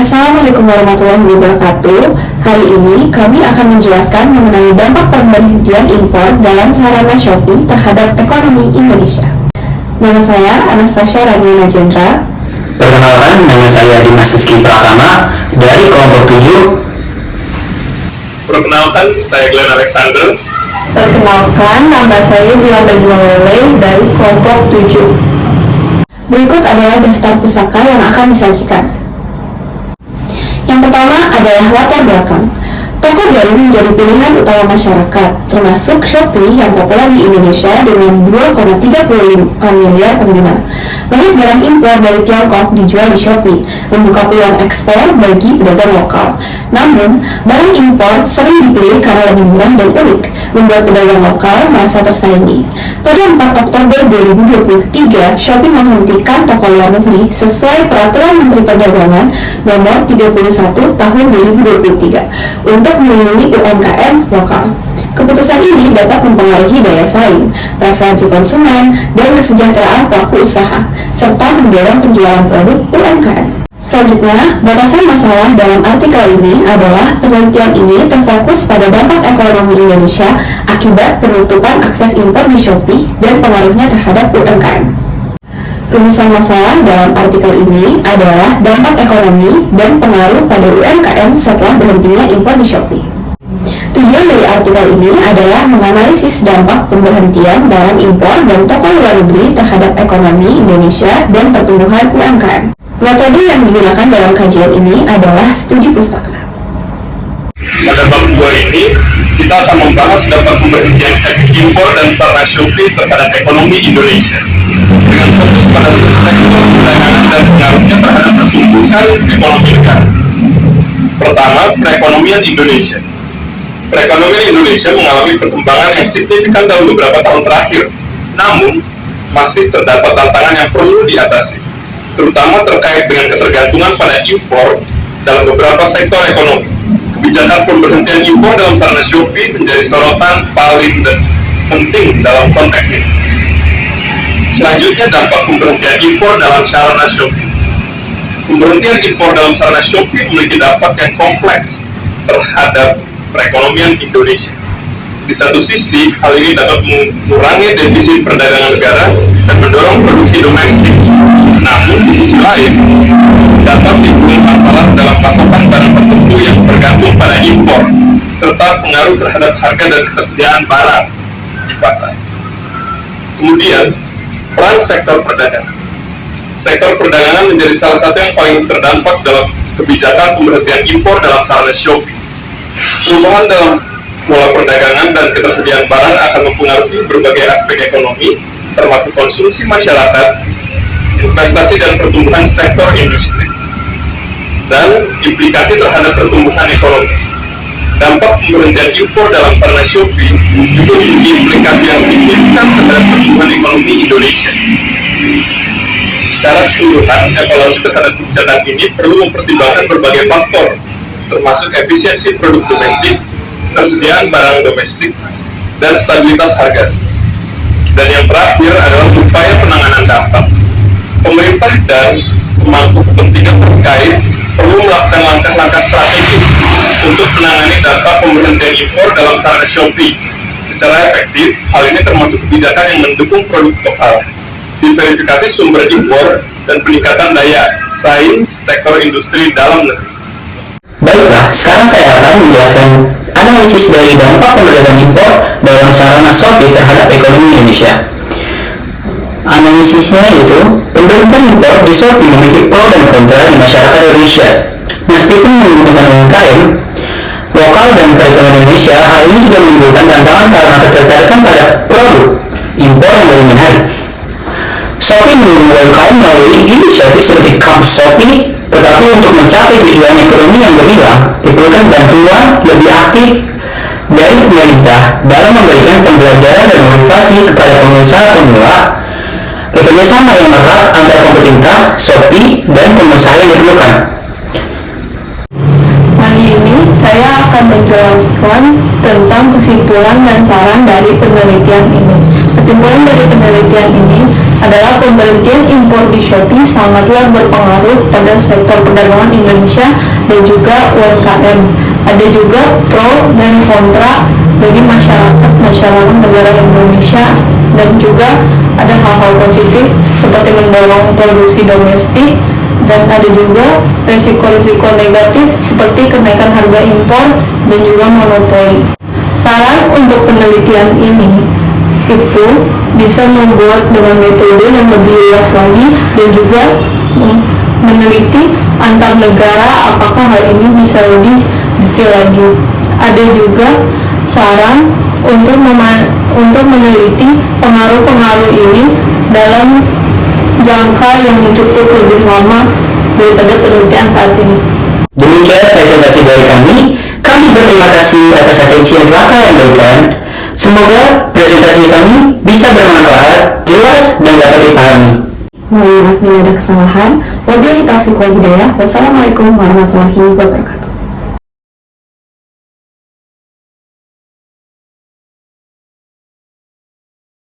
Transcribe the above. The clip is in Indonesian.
Assalamualaikum warahmatullahi wabarakatuh. Hari ini kami akan menjelaskan mengenai dampak pemberhentian impor dalam sarana Shopee terhadap ekonomi Indonesia. Nama saya Anastasia Radiana Jendra. Perkenalkan, nama saya Dimas Rizky Pratama dari kelompok 7. Perkenalkan, saya Glenn Alexander. Perkenalkan, nama saya Diana Lele dari kelompok 7. Berikut adalah daftar pusaka yang akan disajikan. Yang pertama adalah latar belakang. Toko daring menjadi pilihan utama masyarakat, termasuk Shopee yang populer di Indonesia dengan 2,35 miliar pengguna. Banyak barang impor dari Tiongkok dijual di Shopee, membuka peluang ekspor bagi pedagang lokal. Namun, barang impor sering dipilih karena lebih murah dan unik, membuat pedagang lokal merasa tersaingi. Pada 4 Oktober 2023, Shopee menghentikan toko luar negeri sesuai Peraturan Menteri Perdagangan Nomor 31 Tahun 2023 untuk melindungi UMKM lokal. Keputusan ini dapat mempengaruhi daya saing, preferensi konsumen, dan kesejahteraan pelaku usaha, serta mendorong penjualan produk UMKM. Selanjutnya, batasan masalah dalam artikel ini adalah penelitian ini terfokus pada dampak ekonomi Indonesia akibat penutupan akses impor di Shopee dan pengaruhnya terhadap UMKM. Rumusan masalah dalam artikel ini adalah dampak ekonomi dan pengaruh pada UMKM setelah berhentinya impor di Shopee. Tujuan dari artikel ini adalah menganalisis dampak pemberhentian barang impor dan toko luar negeri terhadap ekonomi Indonesia dan pertumbuhan UMKM. Metode yang digunakan dalam kajian ini adalah studi pustaka. Pada bab 2 ini, kita akan membahas dampak pemberhentian impor dan sarana Shopee terhadap ekonomi Indonesia, dengan fokus pada sektor perdagangan dan pengaruhnya terhadap pertumbuhan ekonomi negara. Pertama, perekonomian Indonesia. Perekonomian Indonesia mengalami perkembangan yang signifikan dalam beberapa tahun terakhir, namun masih terdapat tantangan yang perlu diatasi, terutama terkait dengan ketergantungan pada impor dalam beberapa sektor ekonomi. Kebijakan pemberhentian impor dalam sarana Shopee menjadi sorotan paling penting dalam konteks ini. Selanjutnya, dampak pemberhentian impor dalam sarana Shopee. Pemberhentian impor dalam sarana Shopee memiliki dampak yang kompleks terhadap perekonomian Indonesia. Di satu sisi, hal ini dapat mengurangi defisit perdagangan negara dan mendorong produksi domestik. Namun, di sisi lain, dapat timbul masalah dalam pasokan barang tertentu yang bergantung pada impor, serta pengaruh terhadap harga dan ketersediaan barang di pasar. Kemudian, peran sektor perdagangan. Sektor perdagangan menjadi salah satu yang paling terdampak dalam kebijakan pemberhentian impor dalam sarana Shopee. Perubahan dalam pola perdagangan dan ketersediaan barang akan mempengaruhi berbagai aspek ekonomi, termasuk konsumsi masyarakat, investasi dan pertumbuhan sektor industri, dan implikasi terhadap pertumbuhan ekonomi. Dampak pemberhentian impor dalam sarana Shopee juga memiliki implikasi yang signifikan terhadap pertumbuhan ekonomi Indonesia. Secara keseluruhan, evaluasi terhadap kebijakan ini perlu mempertimbangkan berbagai faktor, termasuk efisiensi produk domestik, ketersediaan barang domestik, dan stabilitas harga. Dan yang terakhir adalah upaya penanganan dampak. Pemerintah dan pemangku kepentingan terkait perlu melakukan langkah-langkah strategis untuk menangani dampak pemberhentian impor dalam sarana Shopee. Secara efektif, hal ini termasuk kebijakan yang mendukung produk lokal, diverifikasi sumber impor, dan peningkatan daya saing sektor industri dalam negeri. Baiklah, sekarang saya akan menjelaskan analisis dari dampak pemberhentian impor dalam sarana Shopee terhadap ekonomi Indonesia. Analisisnya yaitu, pemberhentian impor di Shopee memiliki pro dan kontra di masyarakat Indonesia. Meskipun menguntungkan UMKM lokal dan perekonomian Indonesia, hal ini juga menimbulkan tantangan karena ketertarikan pada produk impor yang lebih menarik. Shopee mendukung UMKM melalui inisiatif seperti Kampus Shopee, tetapi untuk mencapai tujuan ekonomi yang gemilang, diperlukan bantuan lebih aktif dari pemerintah dalam memberikan pembelajaran dan motivasi kepada pengusaha pemula. Kerjasama yang erat antara pemerintah, Shopee, dan pengusaha yang diperlukan. Hari ini saya akan menjelaskan tentang kesimpulan dan saran dari penelitian ini. Kesimpulan dari penelitian ini, adalah pemberhentian impor di Shopee sangatlah berpengaruh pada sektor perdagangan Indonesia dan juga UMKM. Ada juga pro dan kontra bagi masyarakat negara Indonesia, dan juga ada hal-hal positif seperti mendorong produksi domestik, dan ada juga resiko-resiko negatif seperti kenaikan harga impor dan juga monopoli. Saran untuk penelitian ini itu bisa membuat dengan metode yang lebih luas lagi dan juga meneliti antar negara apakah hal ini bisa lebih detail lagi. Ada juga saran untuk meneliti pengaruh-pengaruh ini dalam jangka yang cukup lebih lama daripada penelitian saat ini. Demikian presentasi dari kami. Kami berterima kasih atas atensi yang telah kalian berikan. Semoga presentasi kami bisa bermanfaat, jelas, dan dapat dipahami. Mohon maaf bila ada kesalahan. Wabillahi taufiq wal hidayah. Wassalamualaikum warahmatullahi wabarakatuh.